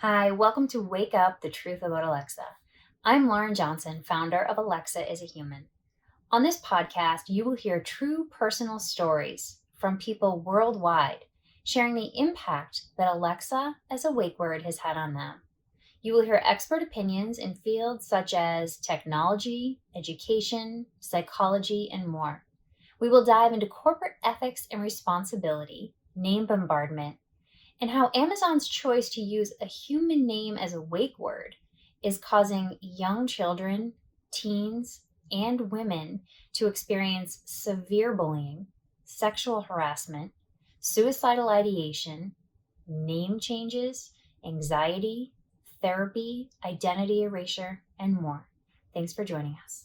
Hi, welcome to Wake Up, the Truth About Alexa. I'm Lauren Johnson, founder of Alexa is a Human. On this podcast, you will hear true personal stories from people worldwide, sharing the impact that Alexa as a wake word has had on them. You will hear expert opinions in fields such as technology, education, psychology, and more. We will dive into corporate ethics and responsibility, name bombardment, and how Amazon's choice to use a human name as a wake word is causing young children, teens, and women to experience severe bullying, sexual harassment, suicidal ideation, name changes, anxiety, therapy, identity erasure, and more. Thanks for joining us.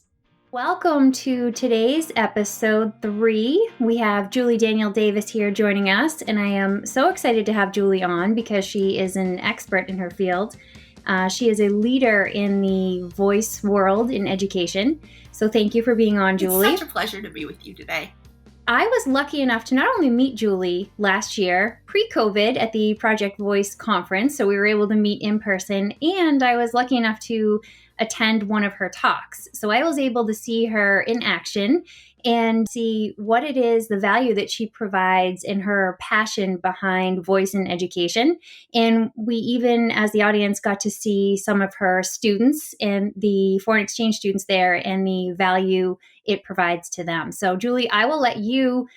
Welcome to today's episode 3. We have Julie Daniel Davis here joining us, and I am so excited to have Julie on because she is an expert in her field. She is a leader in the voice world in education. So thank you for being on, Julie. It's such a pleasure to be with you today. I was lucky enough to not only meet Julie last year, pre-COVID, at the Project Voice conference, so we were able to meet in person, and I was lucky enough to attend one of her talks. So I was able to see her in action and see what it is, the value that she provides and her passion behind voice in education. And we even, as the audience, got to see some of her students and the foreign exchange students there and the value it provides to them. So Julie, I will let you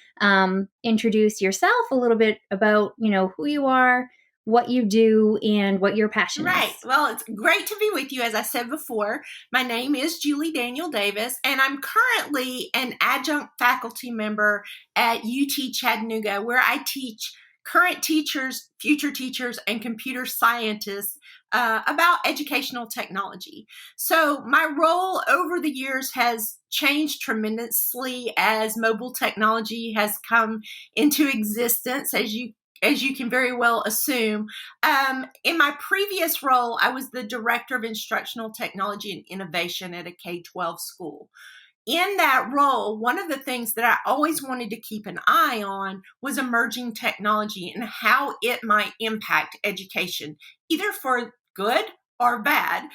introduce yourself a little bit about, who you are, what you do, and what your passion is. Right. Well, it's great to be with you. As I said before, my name is Julie Daniel Davis, and I'm currently an adjunct faculty member at UT Chattanooga, where I teach current teachers, future teachers, and computer scientists about educational technology. So my role over the years has changed tremendously as mobile technology has come into existence, as you can very well assume. In my previous role, I was the director of instructional technology and innovation at a K-12 school. In that role, one of the things that I always wanted to keep an eye on was emerging technology and how it might impact education, either for good or bad.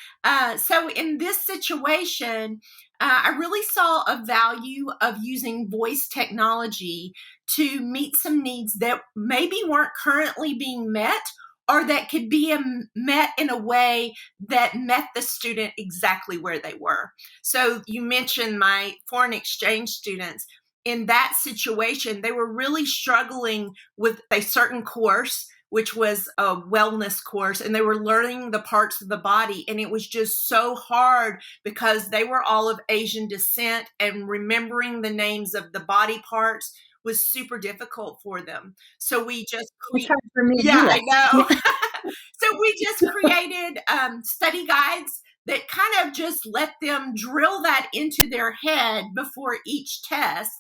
So in this situation, I really saw a value of using voice technology to meet some needs that maybe weren't currently being met, or that could be met in a way that met the student exactly where they were. So you mentioned my foreign exchange students. In that situation, they were really struggling with a certain course, which was a wellness course, and they were learning the parts of the body. And it was just so hard because they were all of Asian descent, and remembering the names of the body parts was super difficult for them. So we just It's hard for me to do I that. know. So we just created study guides that kind of just let them drill that into their head before each test.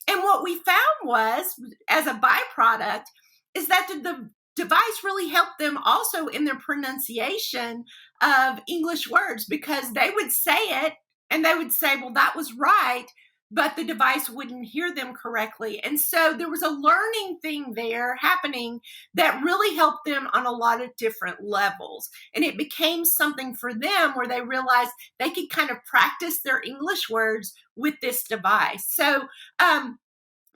And what we found was, as a byproduct, is that the device really helped them also in their pronunciation of English words, because they would say it and they would say, well, that was right, but the device wouldn't hear them correctly. And so there was a learning thing there happening that really helped them on a lot of different levels. And it became something for them where they realized they could kind of practice their English words with this device. So,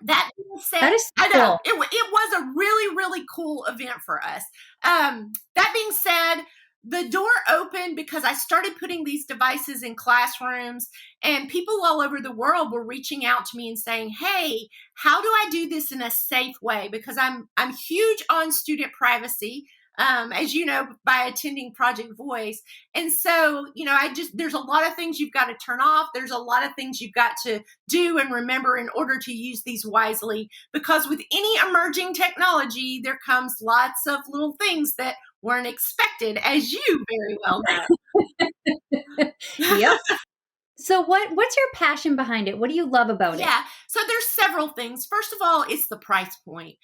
that being said, That is I cool. know it was a really, really cool event for us. That being said, the door opened because I started putting these devices in classrooms, and people all over the world were reaching out to me and saying, hey, how do I do this in a safe way? Because I'm huge on student privacy, as you know, by attending Project Voice. And so, there's a lot of things you've got to turn off. There's a lot of things you've got to do and remember in order to use these wisely, because with any emerging technology, there comes lots of little things that weren't expected, as you very well know. Yep. So what's your passion behind it? What do you love about it? Yeah. So there's several things. First of all, it's the price point.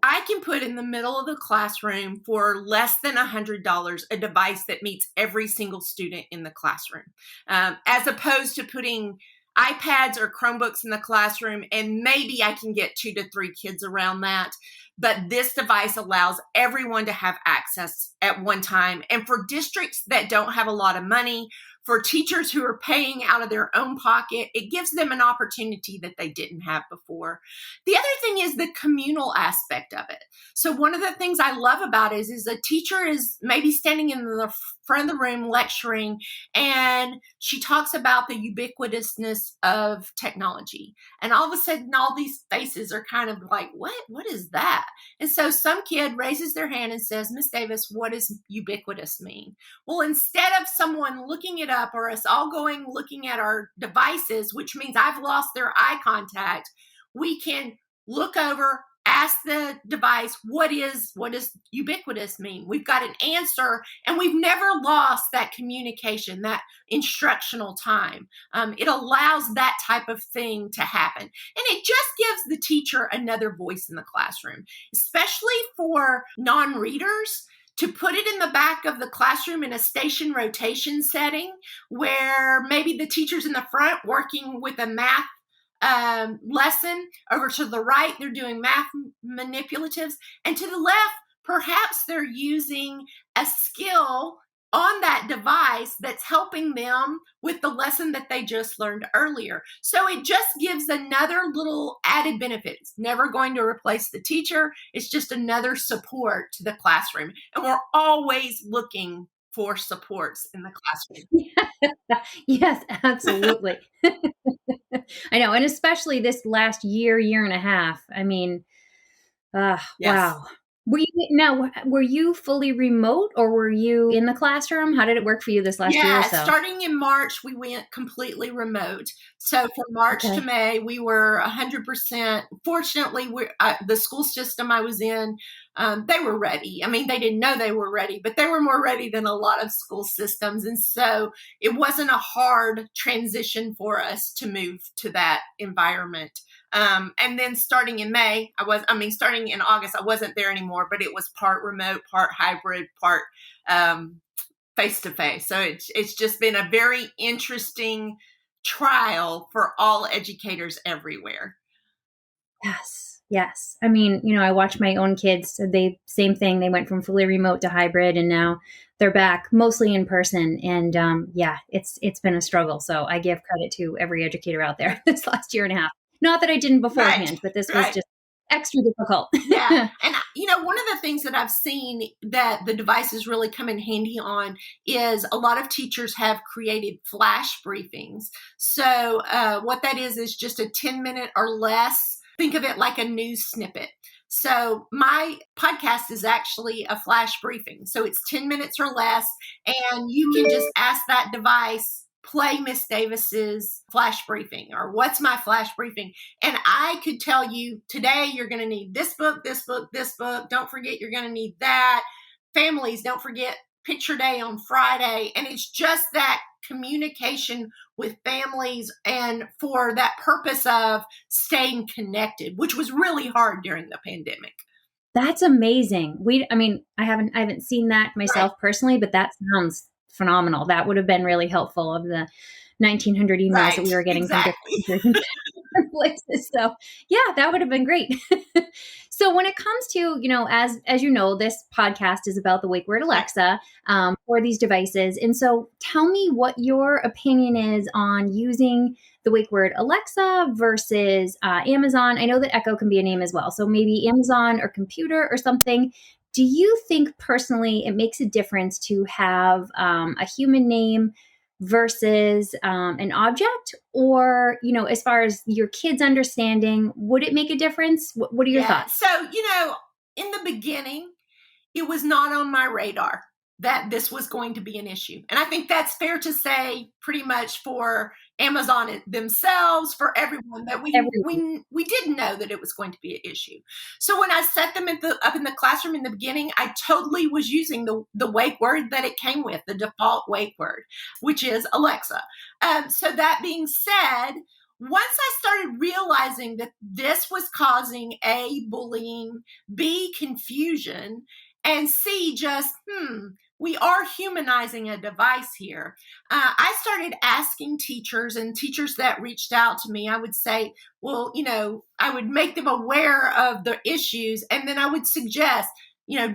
I can put in the middle of the classroom for less than $100 a device that meets every single student in the classroom, as opposed to putting iPads or Chromebooks in the classroom, and maybe I can get 2 to 3 kids around that. But this device allows everyone to have access at one time. And for districts that don't have a lot of money, for teachers who are paying out of their own pocket, it gives them an opportunity that they didn't have before. The other thing is the communal aspect of it. So one of the things I love about it is a teacher is maybe standing in the front of the room lecturing, and she talks about the ubiquitousness of technology. And all of a sudden, all these faces are kind of like, what is that? And so some kid raises their hand and says, Miss Davis, what does ubiquitous mean? Well, instead of someone looking it up or us all going looking at our devices, which means I've lost their eye contact, we can look over, ask the device, what does ubiquitous mean? We've got an answer, and we've never lost that communication, that instructional time. It allows that type of thing to happen. And it just gives the teacher another voice in the classroom, especially for non-readers, to put it in the back of the classroom in a station rotation setting where maybe the teacher's in the front working with a math lesson. Over to the right, they're doing math manipulatives. And to the left, perhaps they're using a skill on that device that's helping them with the lesson that they just learned earlier. So it just gives another little added benefit. It's never going to replace the teacher. It's just another support to the classroom. And we're always looking for supports in the classroom. Yes, absolutely. I know. And especially this last year and a half. I mean, yes. Wow. Were you fully remote, or were you in the classroom? How did it work for you this last year or so? Starting in March, we went completely remote. So from March to May, we were 100%. Fortunately, the school system I was in, they were ready. I mean, they didn't know they were ready, but they were more ready than a lot of school systems. And so it wasn't a hard transition for us to move to that environment. And then starting in starting in August, I wasn't there anymore, but it was part remote, part hybrid, part face-to-face. So it's just been a very interesting trial for all educators everywhere. Yes. I mean, I watch my own kids. Same thing. They went from fully remote to hybrid, and now they're back mostly in person. And it's been a struggle. So I give credit to every educator out there this last year and a half. Not that I didn't beforehand, but this was just extra difficult. Yeah. And, one of the things that I've seen that the devices really come in handy on is a lot of teachers have created flash briefings. So what that is just a 10-minute or less. Think of it like a news snippet. So my podcast is actually a flash briefing. So it's 10 minutes or less, and you can just ask that device, play Miss Davis's flash briefing, or what's my flash briefing? And I could tell you, today you're going to need this book, this book, this book. Don't forget you're going to need that. Families, don't forget picture day on Friday. And it's just that communication with families, and for that purpose of staying connected, which was really hard during the pandemic. That's amazing. I haven't seen that myself personally, but that sounds phenomenal. That would have been really helpful, of the 1,900 emails that we were getting from different places. So yeah, that would have been great. So when it comes to, as you know, this podcast is about the Wake Word Alexa for these devices. And so tell me what your opinion is on using the Wake Word Alexa versus Amazon. I know that Echo can be a name as well. So maybe Amazon or computer or something. Do you think personally it makes a difference to have a human name versus an object? Or, as far as your kids' understanding, would it make a difference? What are your thoughts? So, in the beginning, it was not on my radar that this was going to be an issue. And I think that's fair to say pretty much for Amazon themselves, for everyone, that we didn't know that it was going to be an issue. So when I set them up in the classroom in the beginning, I totally was using the wake word that it came with, the default wake word, which is Alexa. So that being said, once I started realizing that this was causing A, bullying, B, confusion, and C, just, we are humanizing a device here. I started asking teachers, and teachers that reached out to me, I would say, well, I would make them aware of the issues, and then I would suggest,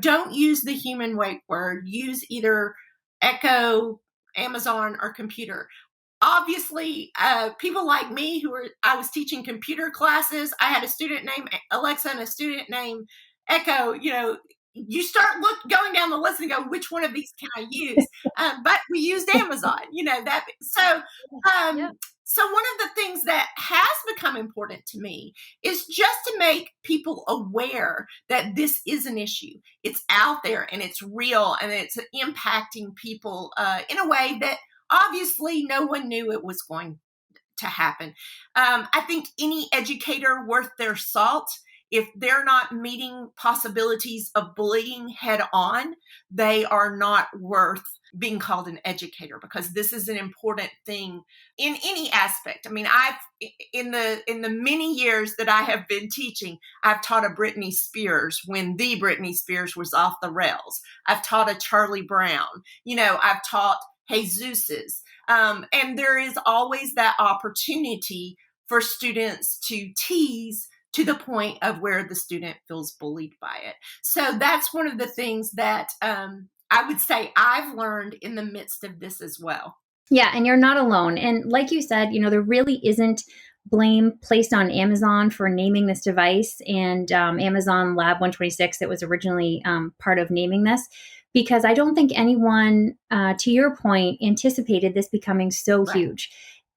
don't use the human wake word. Use either Echo, Amazon, or computer. Obviously, people like me I was teaching computer classes. I had a student named Alexa and a student named Echo. You start going down the list and go, which one of these can I use? But we used Amazon. That. So, Yep. so one of the things that has become important to me is just to make people aware that this is an issue. It's out there and it's real and it's impacting people in a way that obviously no one knew it was going to happen. I think any educator worth their salt, if they're not meeting possibilities of bullying head on, they are not worth being called an educator, because this is an important thing in any aspect. I mean, I've in the many years that I have been teaching, I've taught a Britney Spears when the Britney Spears was off the rails. I've taught a Charlie Brown. I've taught Jesus's. And there is always that opportunity for students to tease to the point of where the student feels bullied by it. So that's one of the things that I would say I've learned in the midst of this as well. Yeah, and you're not alone. And like you said, there really isn't blame placed on Amazon for naming this device and Amazon Lab 126 that was originally part of naming this, because I don't think anyone, to your point, anticipated this becoming so Right. huge.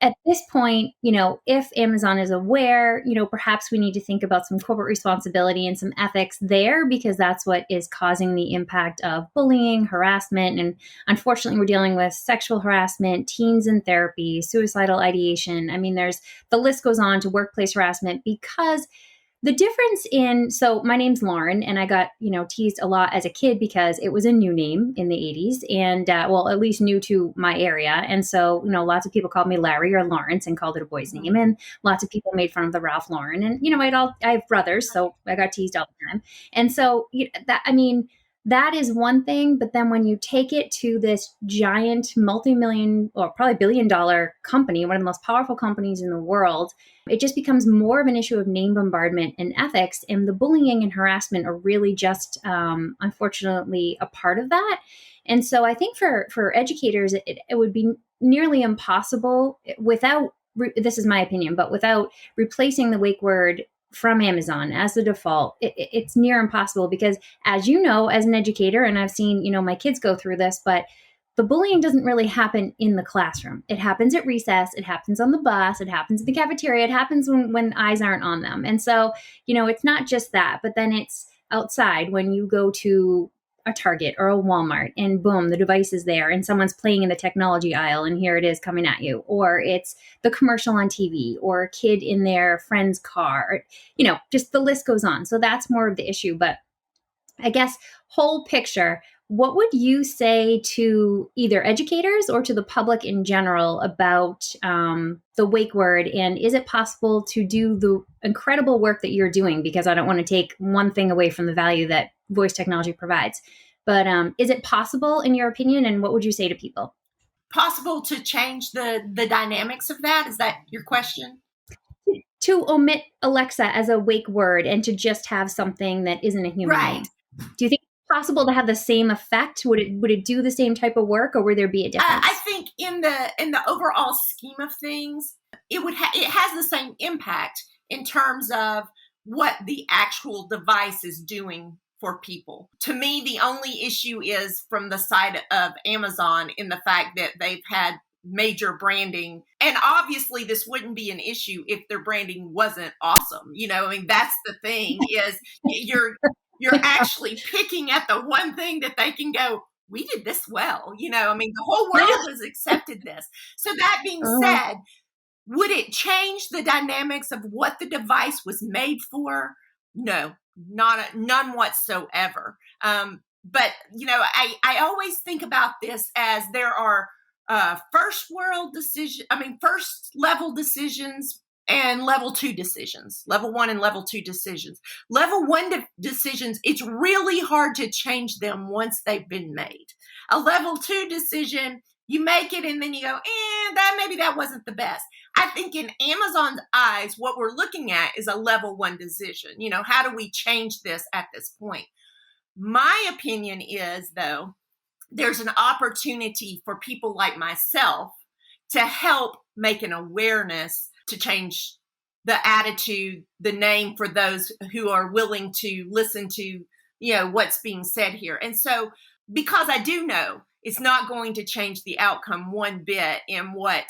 At this point, if Amazon is aware, perhaps we need to think about some corporate responsibility and some ethics there, because that's what is causing the impact of bullying, harassment, and unfortunately, we're dealing with sexual harassment, teens in therapy, suicidal ideation. I mean, the list goes on to workplace harassment, because the difference so my name's Lauren, and I got, teased a lot as a kid because it was a new name in the 80s, and well, at least new to my area. And so, lots of people called me Larry or Lawrence and called it a boy's name. And lots of people made fun of the Ralph Lauren. And, I have brothers, so I got teased all the time. And so that is one thing. But then when you take it to this giant multi-million or probably $1 billion company, one of the most powerful companies in the world, it just becomes more of an issue of name bombardment and ethics. And the bullying and harassment are really just, unfortunately, a part of that. And so I think for educators, it would be nearly impossible without, this is my opinion, but without replacing the wake word from Amazon as the default, it's near impossible, because as you know, as an educator, and I've seen, my kids go through this, but the bullying doesn't really happen in the classroom. It happens at recess. It happens on the bus. It happens in the cafeteria. It happens when eyes aren't on them. And so, it's not just that, but then it's outside when you go to a Target or a Walmart and boom, the device is there and someone's playing in the technology aisle and here it is coming at you. Or it's the commercial on TV or a kid in their friend's car, just the list goes on. So that's more of the issue. But I guess whole picture, what would you say to either educators or to the public in general about the wake word? And is it possible to do the incredible work that you're doing? Because I don't want to take one thing away from the value that voice technology provides. But is it possible in your opinion? And what would you say to people? Possible to change the dynamics of that? Is that your question? To omit Alexa as a wake word and to just have something that isn't a human Right. name. Do you think it's possible to have the same effect? Would it do the same type of work, or would there be a difference? I think in the overall scheme of things, it has the same impact in terms of what the actual device is doing for people. To me, the only issue is from the side of Amazon in the fact that they've had major branding. And obviously this wouldn't be an issue if their branding wasn't awesome. I mean, that's the thing is you're actually picking at the one thing that they can go, we did this well. I mean, the whole world has accepted this. So that being said, would it change the dynamics of what the device was made for? No, none whatsoever. But I always think about this as there are first level decisions and level 2 decisions, level 1 and level 2 decisions. Level 1 decisions, it's really hard to change them once they've been made. A level 2 decision, you make it and then you go, maybe that wasn't the best. I think in Amazon's eyes, what we're looking at is a level 1 decision. How do we change this at this point? My opinion is, though, there's an opportunity for people like myself to help make an awareness to change the attitude, the name for those who are willing to listen to, what's being said here. And so, because I do know it's not going to change the outcome one bit in what,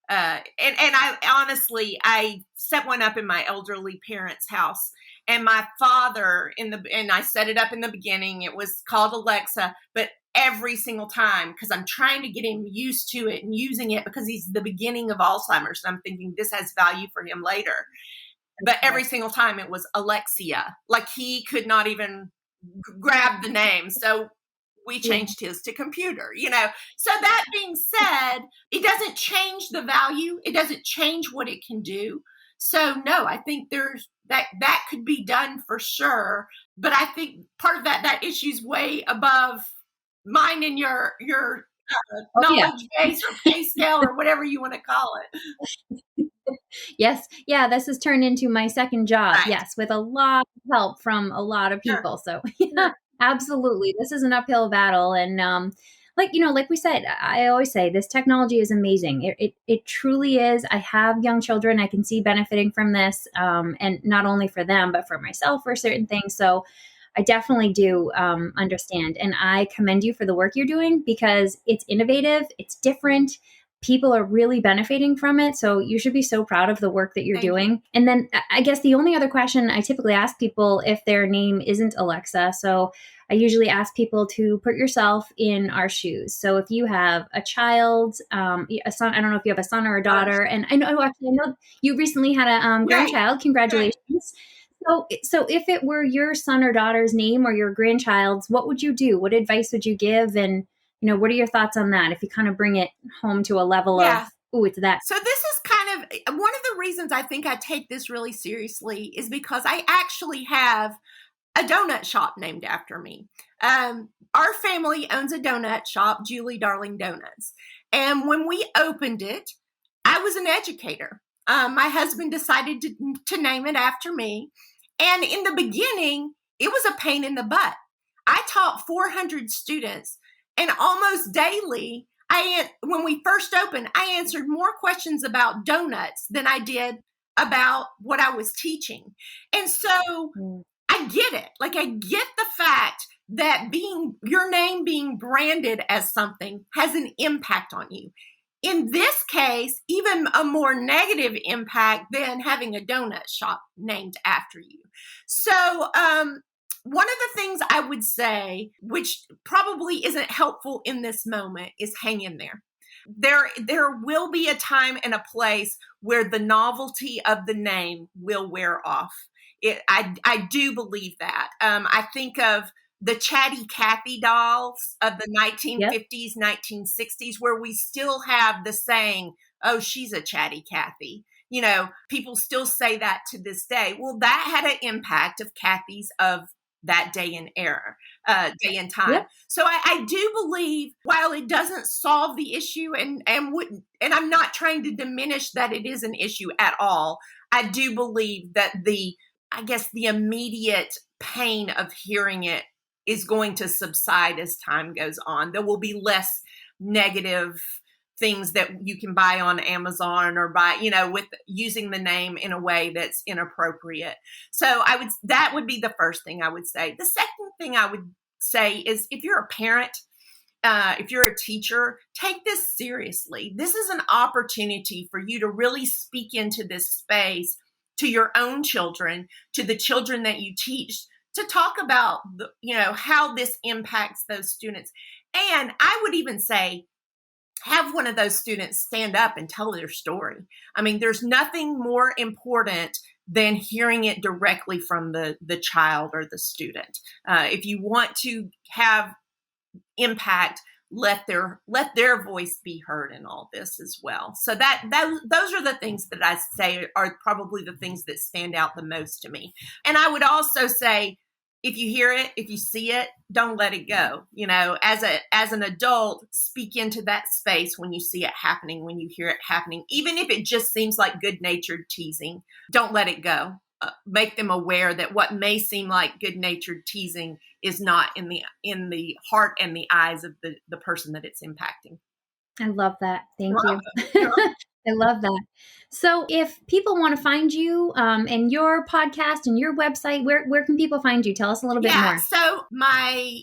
and I honestly, I set one up in my elderly parents' house, and my father and I set it up in the beginning. It was called Alexa, but every single time, because I'm trying to get him used to it and using it, because he's the beginning of Alzheimer's. And I'm thinking this has value for him later. But every single time it was Alexia. Like he could not even grab the name. So we changed his to computer, So that being said, it doesn't change the value. It doesn't change what it can do. So no, I think there's that could be done for sure. But I think part of that issue's way above mine and your knowledge base or pay scale or whatever you want to call it. Yes. Yeah. This has turned into my second job. Right. Yes. With a lot of help from a lot of people. Sure. So yeah, absolutely. This is an uphill battle. And, like we said, I always say this technology is amazing. It truly is. I have young children. I can see benefiting from this. And not only for them, but for myself for certain things. So I definitely do understand. And I commend you for the work you're doing because it's innovative, it's different. People are really benefiting from it. So you should be so proud of the work that you're Thank doing. you. And then I guess the only other question I typically ask people if their name isn't Alexa. So I usually ask people to put yourself in our shoes. So if you have a child, a son, I don't know if you have a son or a daughter, and I know you recently had a grandchild. Congratulations. Right. So if it were your son or daughter's name or your grandchild's, what would you do? What advice would you give? And what are your thoughts on that? If you kind of bring it home to a level of, it's that. So this is kind of one of the reasons I think I take this really seriously is because I actually have a donut shop named after me. Our family owns a donut shop, Julie Darling Donuts. And when we opened it, I was an educator. My husband decided to name it after me. And in the beginning, it was a pain in the butt. I taught 400 students, and almost daily, when we first opened, I answered more questions about donuts than I did about what I was teaching. And so I get it. Like, I get the fact that your name being branded as something has an impact on you. In this case, even a more negative impact than having a donut shop named after you. So, one of the things I would say, which probably isn't helpful in this moment, is hang in there. There will be a time and a place where the novelty of the name will wear off. I do believe that. I think of the Chatty Cathy dolls of the 1950s, 1960s, where we still have the saying, oh, she's a Chatty Cathy. People still say that to this day. Well, that had an impact of Cathy's of that day and day and time. Yep. So I do believe, while it doesn't solve the issue, and I'm not trying to diminish that it is an issue at all, I do believe that the immediate pain of hearing it is going to subside as time goes on. There will be less negative things that you can buy on Amazon or buy, with using the name in a way that's inappropriate. So that would be the first thing I would say. The second thing I would say is, if you're a parent, if you're a teacher, take this seriously. This is an opportunity for you to really speak into this space to your own children, to the children that you teach, to talk about how this impacts those students. And I would even say, have one of those students stand up and tell their story. I mean, there's nothing more important than hearing it directly from the child or the student. If you want to have impact, let their voice be heard in all this as well. So those are the things that I say are probably the things that stand out the most to me. And I would also say, if you hear it, if you see it, don't let it go. As an adult, speak into that space when you see it happening, when you hear it happening, even if it just seems like good-natured teasing. Don't let it go. Make them aware that what may seem like good-natured teasing is not in the heart and the eyes of the person that it's impacting. I love that. Thank you. I love that. So if people want to find you and your podcast and your website, where can people find you? Tell us a little bit more. So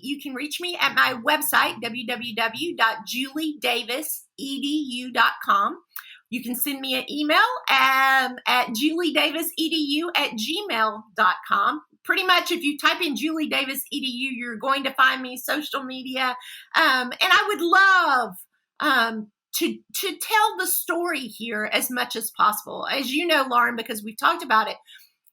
you can reach me at my website, www.juliedavisedu.com. You can send me an email at juliedavisedu@gmail.com. Pretty much if you type in Julie Davis EDU, you're going to find me, social media. And I would love to tell the story here as much as possible. As you know, Lauren, because we've talked about it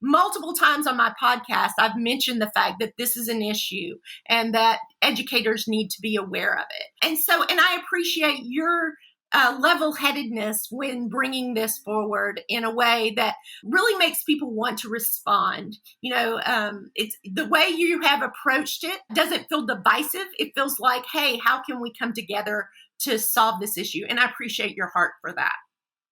multiple times on my podcast, I've mentioned the fact that this is an issue and that educators need to be aware of it. And I appreciate your level-headedness when bringing this forward in a way that really makes people want to respond. It's the way you have approached it doesn't feel divisive. It feels like, hey, how can we come together to solve this issue? And I appreciate your heart for that.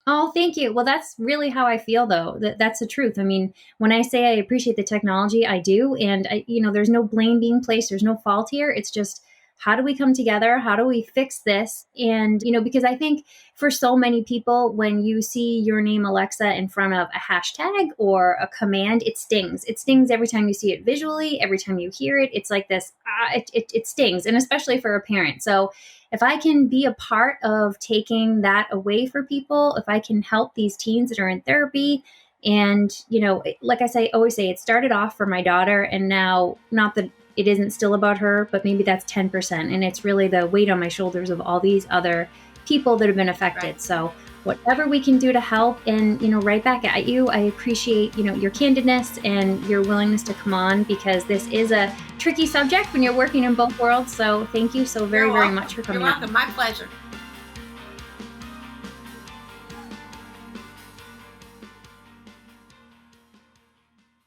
Oh, thank you. Well, that's really how I feel, though. That's the truth. I mean, when I say I appreciate the technology, I do. And, there's no blame being placed. There's no fault here. It's just, how do we come together? How do we fix this? And, because I think for so many people, when you see your name, Alexa, in front of a hashtag or a command, it stings. It stings every time you see it visually, every time you hear it. It's like this, it stings, and especially for a parent. So if I can be a part of taking that away for people, if I can help these teens that are in therapy, and, like I always say, it started off for my daughter, and now, not that it isn't still about her, but maybe that's 10%. And it's really the weight on my shoulders of all these other people that have been affected. Right. So whatever we can do to help, and, right back at you, I appreciate, your candidness and your willingness to come on, because this is a tricky subject when you're working in both worlds. So thank you so very, very much for coming on. You're welcome. My pleasure.